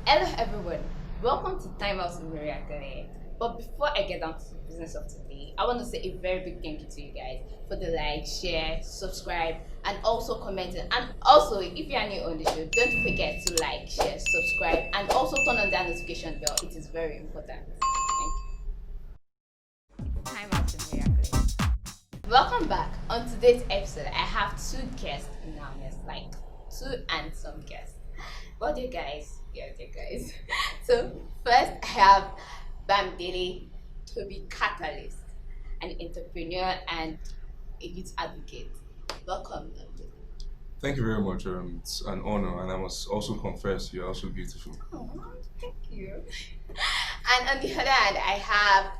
Hello everyone, welcome to Timeout with Akinleye. But before I get down to the business of today, I want to say a very big thank you to you guys for the like, share, subscribe, and also commenting. And also, if you are new on the show, don't forget to like, share, subscribe, and also turn on that notification bell. It is very important. Thank you. Timeout with Akinleye. Welcome back. On today's episode, I have two guests in our midst, like two and some guests. What do you guys? So first I have Bamdele to be catalyst, an entrepreneur and a youth advocate. Welcome, Bamdele. Thank you very much. It's an honor, and I must also confess you're also beautiful. Oh, thank you. And on the other hand, I have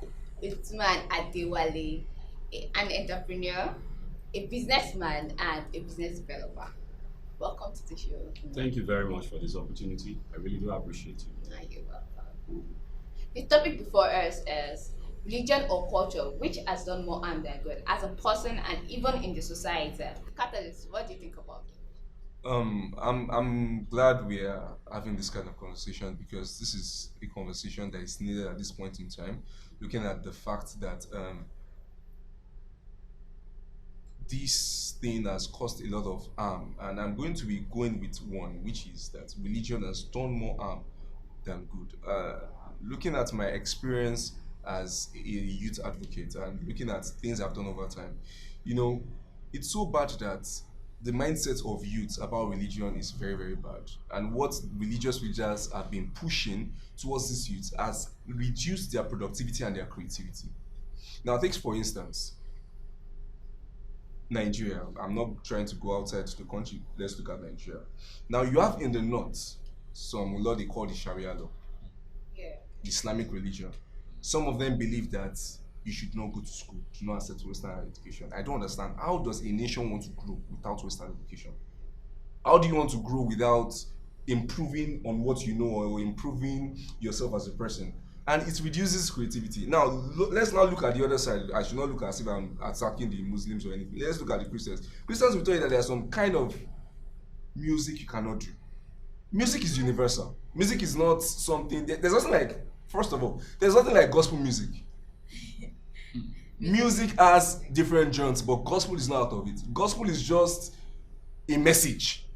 Usman Adewale, an entrepreneur, a businessman, and a business developer. Welcome to the show. Thank you very much for this opportunity. I really do appreciate you. You're welcome. The topic before us is religion or culture, which has done more harm than good as a person and even in the society. Catalyst, what do you think about it? I'm glad we are having this kind of conversation because this is a conversation that is needed at this point in time, looking at the fact that this thing has caused a lot of harm, and I'm going to be going with one, which is that religion has done more harm than good. Looking at my experience as a youth advocate and looking at things I've done over time, it's so bad that the mindset of youth about religion is very, very bad. And what religious leaders have been pushing towards these youth has reduced their productivity and their creativity. Now, take for instance, Nigeria. I'm not trying to go outside the country. Let's look at Nigeria. Now, you have in the north some law they call the Sharia law, the Islamic religion. Some of them believe that you should not go to school, do not accept Western education. I don't understand. How does a nation want to grow without Western education? How do you want to grow without improving on what you know or improving yourself as a person? And it reduces creativity. Now, let's now look at the other side. I should not look as if I'm attacking the Muslims or anything. Let's look at the Christians. Christians will tell you that there's some kind of music you cannot do. Music is universal. Music is not something, there's nothing like, first of all, there's nothing like gospel music. Music has different genres, but gospel is not out of it. Gospel is just a message.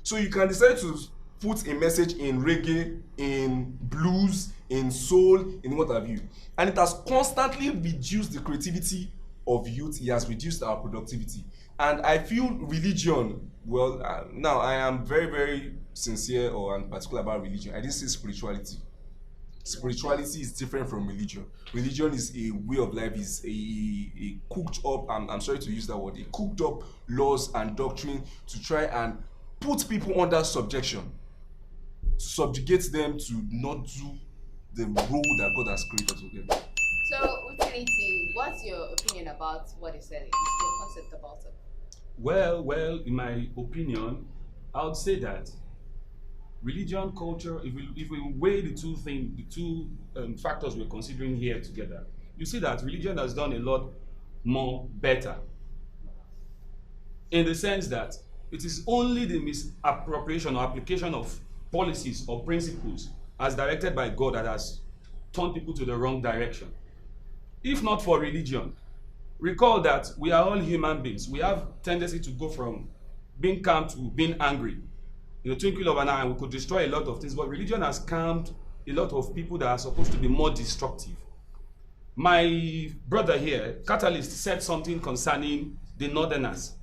So you can decide to put a message in reggae, in blues, in soul, in what have you. And it has constantly reduced the creativity of youth. It has reduced our productivity. And I feel religion, now I am very, very sincere and particular about religion. I didn't say spirituality. Spirituality is different from religion. Religion is a way of life, is a cooked up, I'm sorry to use that word, a cooked up laws and doctrine to try and put people under subjection, to subjugate them to not do the role that God has created to them. So, Utility, what's your opinion about what he said? Your concept about it? Well, in my opinion, I would say that religion, culture, if we weigh the two factors we're considering here together, you see that religion has done a lot more better. In the sense that it is only the misappropriation or application of policies or principles as directed by God that has turned people to the wrong direction. If not for religion, recall that we are all human beings. We have tendency to go from being calm to being angry in the twinkle of an eye, and we could destroy a lot of things, but religion has calmed a lot of people that are supposed to be more destructive. My brother here, Catalyst, said something concerning the northerners.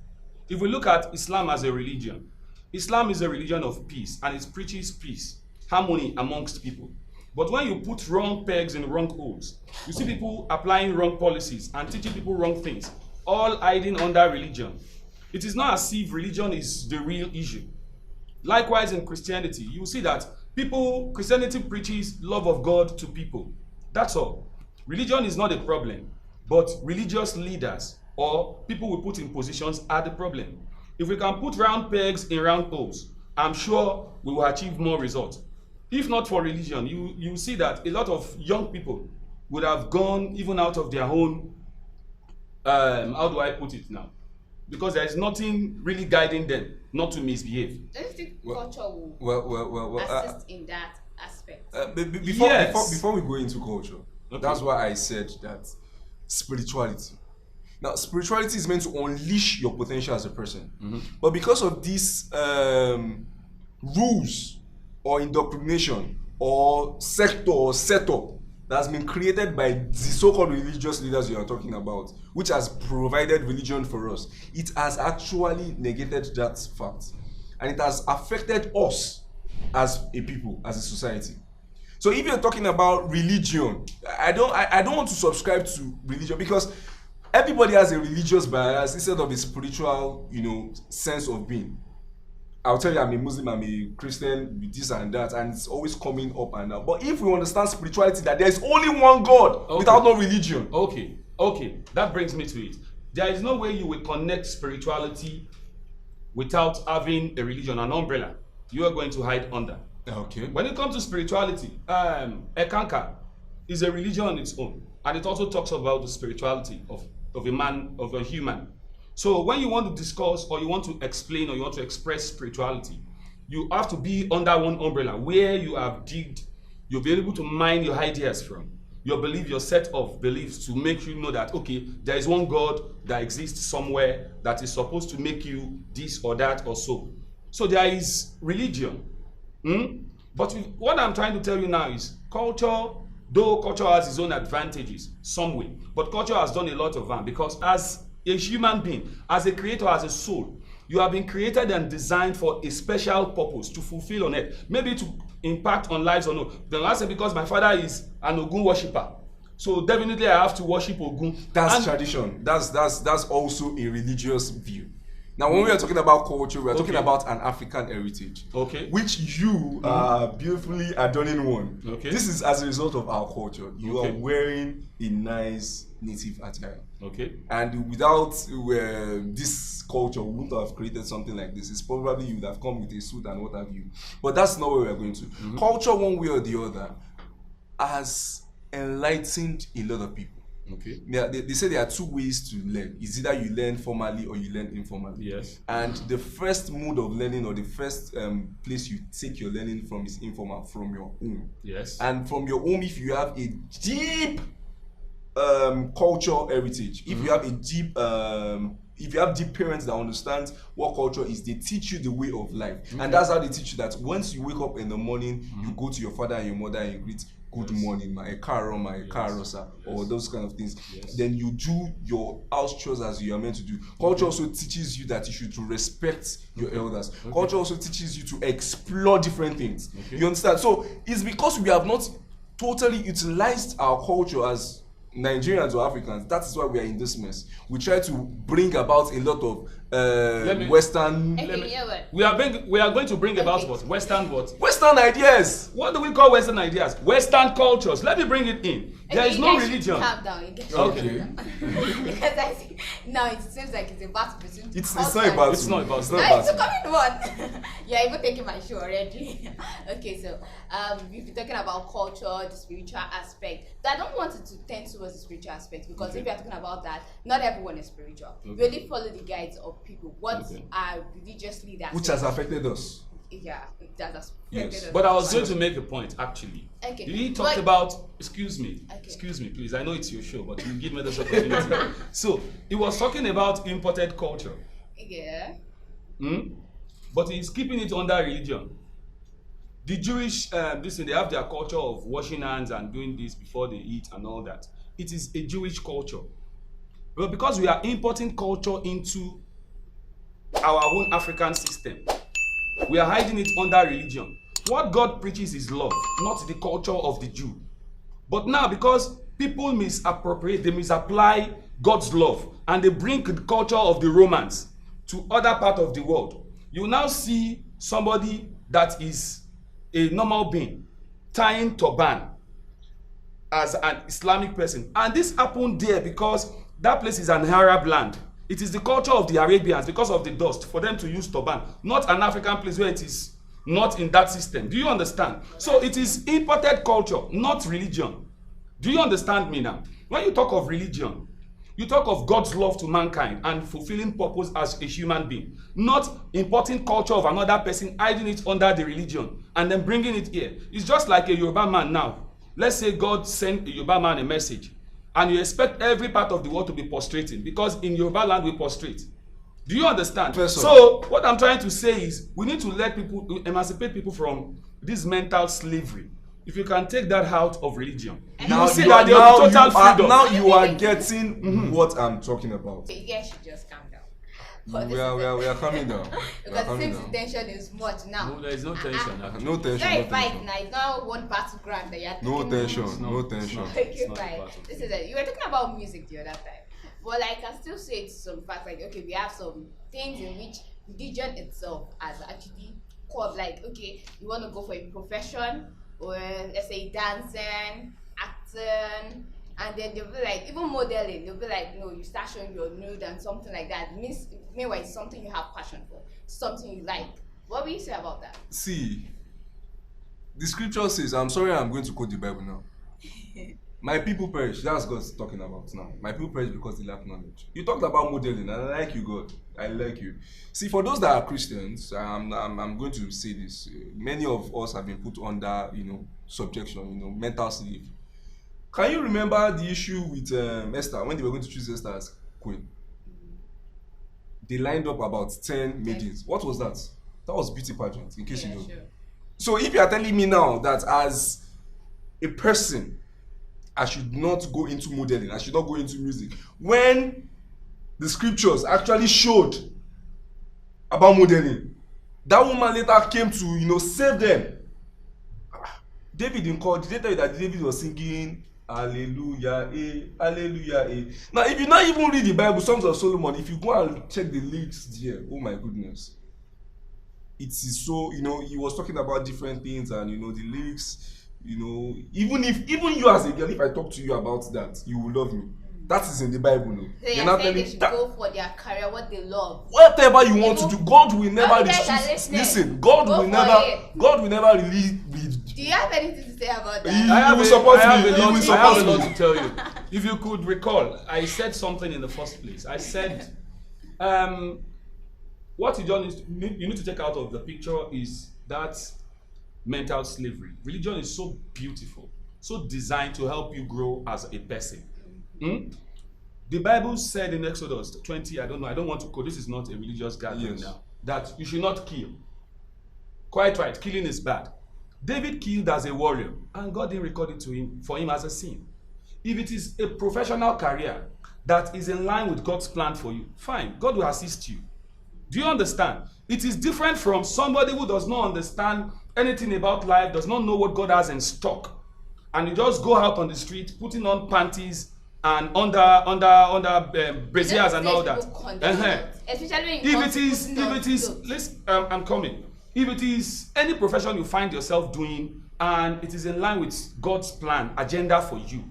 If we look at Islam as a religion, Islam is a religion of peace, and it preaches peace, harmony amongst people. But when you put wrong pegs in wrong holes, you see people applying wrong policies and teaching people wrong things, all hiding under religion. It is not as if religion is the real issue. Likewise, in Christianity, you see that Christianity preaches love of God to people. That's all. Religion is not a problem, but religious leaders or people we put in positions are the problem. If we can put round pegs in round holes, I'm sure we will achieve more results. If not for religion, you see that a lot of young people would have gone even out of their own, how do I put it now? Because there is nothing really guiding them not to misbehave. Don't you think culture will assist in that aspect. Before we go into culture, Okay. that's why I said that spirituality. Now, spirituality is meant to unleash your potential as a person, but because of these rules or indoctrination or sector or setup that has been created by the so-called religious leaders you are talking about, which has provided religion for us, it has actually negated that fact, and it has affected us as a people, as a society. So if you're talking about religion, I don't want to subscribe to religion, because everybody has a religious bias instead of a spiritual, sense of being. I'll tell you, I'm a Muslim, I'm a Christian, with this and that, and it's always coming up and down. But if we understand spirituality, that there is only one God without no religion. Okay, that brings me to it. There is no way you will connect spirituality without having a religion, an umbrella you are going to hide under. Okay. When it comes to spirituality, Ekanka is a religion on its own, and it also talks about the spirituality of a man, of a human. So when you want to discuss, or you want to explain, or you want to express spirituality, you have to be under one umbrella where you have digged, you'll be able to mine your ideas from, your belief, your set of beliefs, to make you know that, okay, there is one God that exists somewhere that is supposed to make you this or that or so. So there is religion. But what I'm trying to tell you now is culture, though culture has its own advantages some way, but culture has done a lot of harm, because as a human being, as a creator, as a soul, you have been created and designed for a special purpose to fulfill on earth, maybe to impact on lives or no. Then I say, because my father is an Ogun worshipper, so definitely I have to worship Ogun. That's tradition. That's also a religious view. Now, when we are talking about culture, we are talking about an African heritage, which you are beautifully adorning one. This is as a result of our culture. You are wearing a nice native attire. And without this culture, we wouldn't have created something like this. It's probably you would have come with a suit and what have you. But that's not where we are going to. Culture, one way or the other, has enlightened a lot of people. Yeah, they say there are two ways to learn. It's either you learn formally or you learn informally. And the first mode of learning, or the first place you take your learning from, is informal, from your home. And from your home, if you have a deep cultural heritage, if you have a deep if you have deep parents that understand what culture is, they teach you the way of life. And that's how they teach you that once you wake up in the morning, you go to your father and your mother and you greet, good morning, my car, sir, or those kind of things. Then you do your house chores as you are meant to do. Culture also teaches you that you should respect your elders. Culture also teaches you to explore different things. You understand? So it's because we have not totally utilized our culture as Nigerians or Africans. That is why we are in this mess. We try to bring about a lot of Western. We are going to bring about what? Western ideas. What do we call Western ideas? Western cultures. Let me bring it in. There is no religion. Calm down. Okay. Because I see now it seems like it's about to be. It's not about. It's not about. It's a coming one. You're even taking my show already. Okay, so we've been talking about culture, the spiritual aspect. I don't want it to tend towards the spiritual aspect, because if you're talking about that, not everyone is spiritual. We only follow the guides of people. What are religious leaders? Which has affected us. Yeah, that has affected us. But I was going to make a point, actually. He talked about, excuse me, please. I know it's your show, but you give me this opportunity. So he was talking about imported culture. But he's keeping it under religion. The Jewish, they have their culture of washing hands and doing this before they eat and all that. It is a Jewish culture. But because we are importing culture into our own African system, we are hiding it under religion. What God preaches is love, not the culture of the Jew. But now, because people misappropriate, they misapply God's love, and they bring the culture of the Romans to other part of the world, you now see somebody that is a normal being tying turban as an Islamic person. And this happened there because that place is an Arab land. It is the culture of the Arabians, because of the dust, for them to use turban, not an African place where it is not in that system. Do you understand? So it is imported culture, not religion. Do you understand me now? When you talk of religion, you talk of God's love to mankind and fulfilling purpose as a human being, not importing culture of another person, hiding it under the religion. and then bringing it here. It's just like a Yoruba man now. Let's say God sent a Yoruba man a message, and you expect every part of the world to be prostrating, because in Yoruba land we prostrate. Do you understand? So what I'm trying to say is we need to let people, emancipate people from this mental slavery. If you can take that out of religion, now you see that there will be total freedom. Now you are getting what I'm talking about. You guys should just calm down. We are coming down. Because it seems the tension is much now. No, there is no tension. No tension. It's not a fight now. It's not one battleground that you're taking. No tension. No tension. Okay, fine. This is it. You were talking about music the other time. But like, I can still say to some facts, like, okay, we have some things in which religion itself has actually called, like, okay, you want to go for a profession, or let's say dancing, acting, and then they'll be like, even modeling, they'll be like, no, you start showing your nude and something like that. Meanwhile, it's something you have passion for, something you like. What will you say about that? See, the scripture says, I'm sorry, I'm going to quote the Bible now. My people perish. That's God's talking about now. My people perish because they lack knowledge. You talked about modeling, and I like you, God. I like you. See, for those that are Christians, I'm going to say this. Many of us have been put under, subjection, mental slave. Can you remember the issue with Esther when they were going to choose Esther as queen? They lined up about 10 maidens. What was that? That was beauty pageant, in case you know. Sure. So if you are telling me now that as a person, I should not go into modeling, I should not go into music, when the scriptures actually showed about modeling, that woman later came to, save them. David didn't call. Did they tell you that David was singing Hallelujah, Hallelujah, Now, if you not even read the Bible, Songs of Solomon, if you go and check the lyrics there, oh my goodness. It is so, he was talking about different things, and, the lyrics, even you as a girl, if I talk to you about that, you will love me. That is in the Bible, no. So you're saying they should go for their career, what they love. Whatever you want to do, God will never listen. God will never release. Do you have anything to say about that? I have a lot to tell you. If you could recall, I said something in the first place. I said, what you need to take out of the picture is that mental slavery. Religion is so beautiful, so designed to help you grow as a person. The Bible said in Exodus 20, I don't want to quote, this is not a religious gathering now, that you should not kill. Quite right, killing is bad. David killed as a warrior, and God didn't record it for him as a sin. If it is a professional career that is in line with God's plan for you, fine, God will assist you. Do you understand? It is different from somebody who does not understand anything about life, does not know what God has in stock, and you just go out on the street putting on panties and under braziers and all that. Especially I'm coming. If it is any profession you find yourself doing and it is in line with God's plan, agenda for you,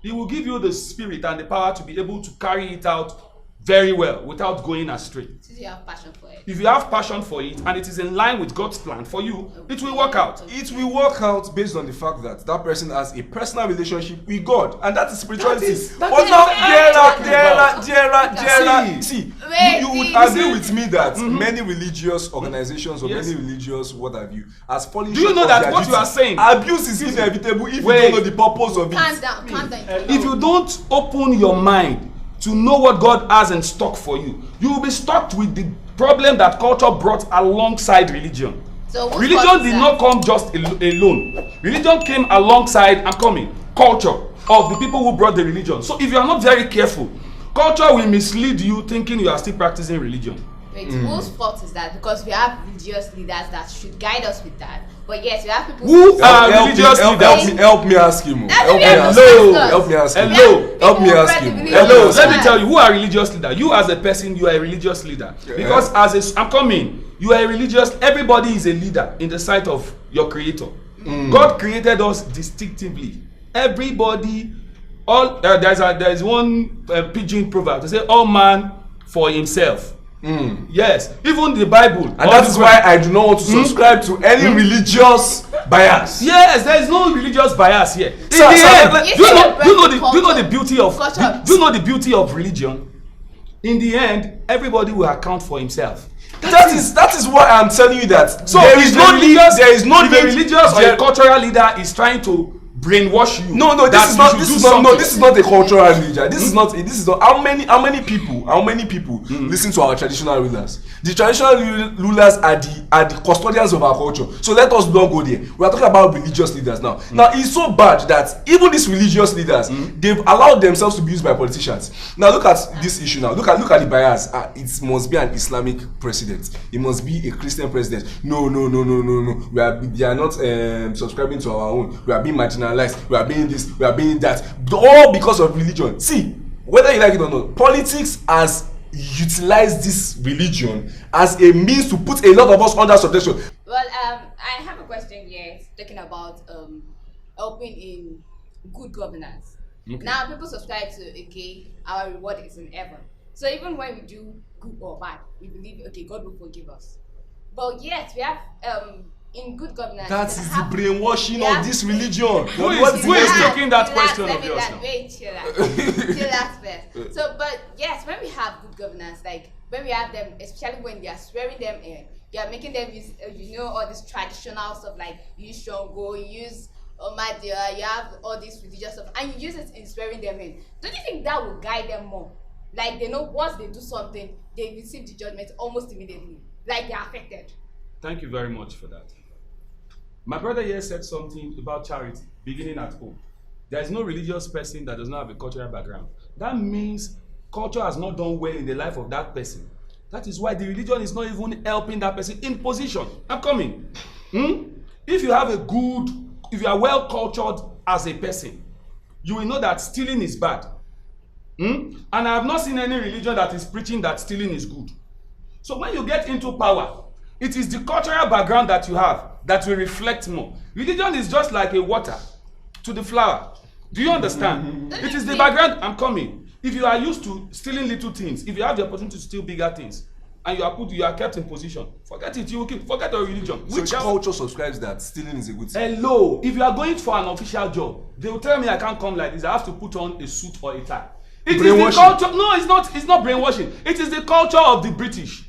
He will give you the spirit and the power to be able to carry it out very well without going astray. If you have passion for it. If you have passion for it and it is in line with God's plan for you, it will work out. It will work out based on the fact that that person has a personal relationship with God, and that is spirituality. But now, you would agree with me that many religious organizations or many religious what have you has fallen. Do you know that what you are saying? Abuse is inevitable if you don't know the purpose of it. Calm down. If you don't open your mind to know what God has in stock for you, you will be stuck with the problem that culture brought alongside religion. So religion did not come just alone. Religion came alongside culture of the people who brought the religion. So if you are not very careful, culture will mislead you thinking you are still practicing religion. Wait, whose fault is that? Because we have religious leaders that should guide us with that. But yes, we have people who are religious leaders. Help me ask him. Hello. Let me tell you, who are religious leaders? You as a person, you are a religious leader. Because you are a religious, everybody is a leader in the sight of your creator. God created us distinctively. Everybody, there's one pidgin proverb to say, all man for himself. Yes, even the Bible, and that is why I do not want to subscribe to any religious bias. Yes, there is no religious bias here. Do you know the beauty of religion? In the end, everybody will account for himself. That is why I'm telling you that. So there is no need. There is no if need. a religious or a cultural leader is trying to brainwash you. No, this is not. This is not a cultural religion. This is not. How many people listen to our traditional rulers? The traditional rulers are the custodians of our culture. So let us not go there. We are talking about religious leaders now. Now it's so bad that even these religious leaders, they've allowed themselves to be used by politicians. Now look at this issue. Now look at the bias. It must be an Islamic president. It must be a Christian president. No. They are not subscribing to our own. We are being marginalized. We are being this. We are being that. All because of religion. See, whether you like it or not, politics has utilized this religion as a means to put a lot of us under subjection. Well, I have a question here talking about helping in good governance. Okay. Now people subscribe to our reward is in heaven. So even when we do good or bad, we believe God will forgive us. But yet we have in good governance. That is the brainwashing of this religion. Who is taking that question of yours now? Wait, chill out first. So, but yes, when we have good governance, like when we have them, especially when they are swearing them in, you are making them use, all this traditional stuff like you use Shango, you use Omadia, you have all this religious stuff, and you use it in swearing them in. Don't you think that will guide them more? Like they know once they do something, they receive the judgment almost immediately. Like they are affected. Thank you very much for that. My brother here said something about charity, beginning at home. There is no religious person that does not have a cultural background. That means culture has not done well in the life of that person. That is why the religion is not even helping that person in position. I'm coming. If you are well cultured as a person, you will know that stealing is bad. And I have not seen any religion that is preaching that stealing is good. So when you get into power, it is the cultural background that you have that will reflect more. Religion is just like a water to the flower. Do you understand? It is the background. I'm coming. If you are used to stealing little things, if you have the opportunity to steal bigger things, and you are kept in position, forget it. You will forget your religion. Which culture subscribes that stealing is a good thing? Hello. If you are going for an official job, they will tell me I can't come like this. I have to put on a suit or a tie. It is the culture. No, it's not. It's not brainwashing. It is the culture of the British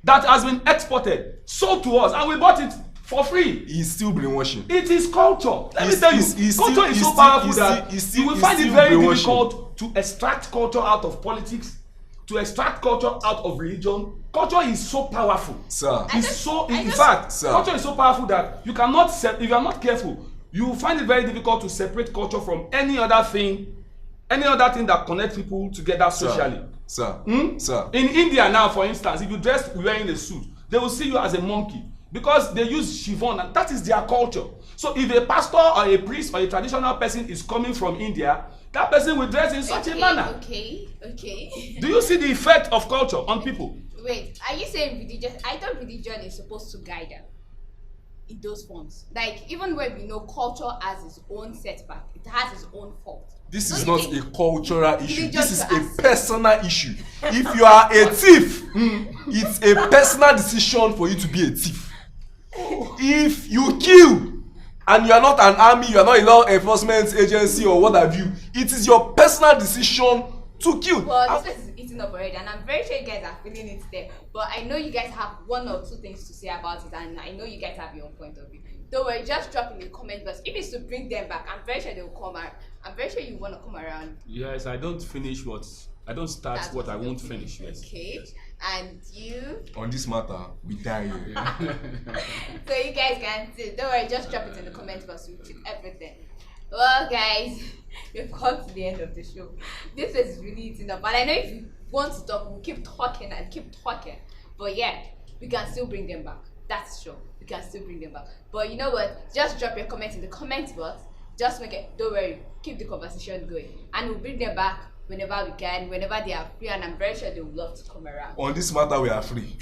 that has been exported, sold to us, and we bought it for free. He's still brainwashing. It is culture. Let me tell you, culture is so powerful that you will find it very difficult to extract culture out of politics, to extract culture out of religion. Culture is so powerful. Sir. In fact, culture is so powerful that you cannot, if you are not careful, you will find it very difficult to separate culture from any other thing that connects people together socially. Sir. In India now, for instance, if you dress wearing a suit, they will see you as a monkey because they use chiffon and that is their culture. So if a pastor or a priest or a traditional person is coming from India, that person will dress in such a manner. Okay. Do you see the effect of culture on people? Wait, are you saying religion? I thought religion is supposed to guide them in those forms. Like even when we know culture has its own setback, it has its own fault. This is not a cultural issue. This is a personal issue. If you are a thief, it's a personal decision for you to be a thief. If you kill and you are not an army, you are not a law enforcement agency or what have you, it is your personal decision to kill. Well, this is eating up already, and I'm very sure you guys are feeling it there. But I know you guys have one or two things to say about it, and I know you guys have your own point of view. Don't worry, just drop in the comment box. If it's to bring them back, I'm very sure they will come around. I'm very sure you want to come around. Yes, I don't start what I won't finish. Yes. Okay. Yes. And you? On this matter, we die here. So you guys can see. Don't worry, just drop it in the comment box. We'll check everything. Well, guys, we've come to the end of the show. This is really eating up. And I know if you want to talk, we'll keep talking and keep talking. But yeah, we can still bring them back. That's sure. We can still bring them back. But you know what? Just drop your comments in the comment box. Just make it. Don't worry. Keep the conversation going. And we'll bring them back whenever we can, whenever they are free. And I'm very sure they would love to come around. On this matter, we are free.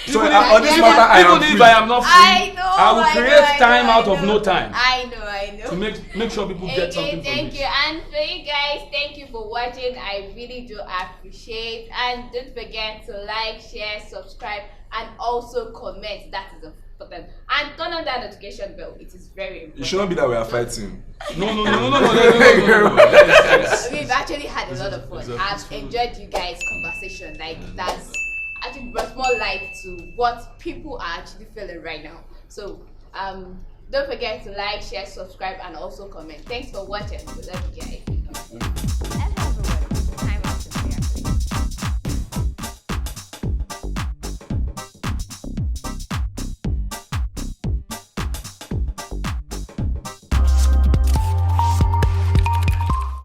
So on this matter, I am free. Even if I am not free, I will create time out of no time. I know. To make sure people get something from Thank you. And for you guys, thank you for watching. I really do appreciate. And don't forget to like, share, subscribe, and also comment. That is important. And turn on that notification bell. It is very important. It should not be that we are fighting. No. We've actually had a lot of fun. I've enjoyed you guys' conversation. Like that's actually brought more light to what people are actually feeling right now. So don't forget to like, share, subscribe, and also comment. Thanks for watching. We love you guys.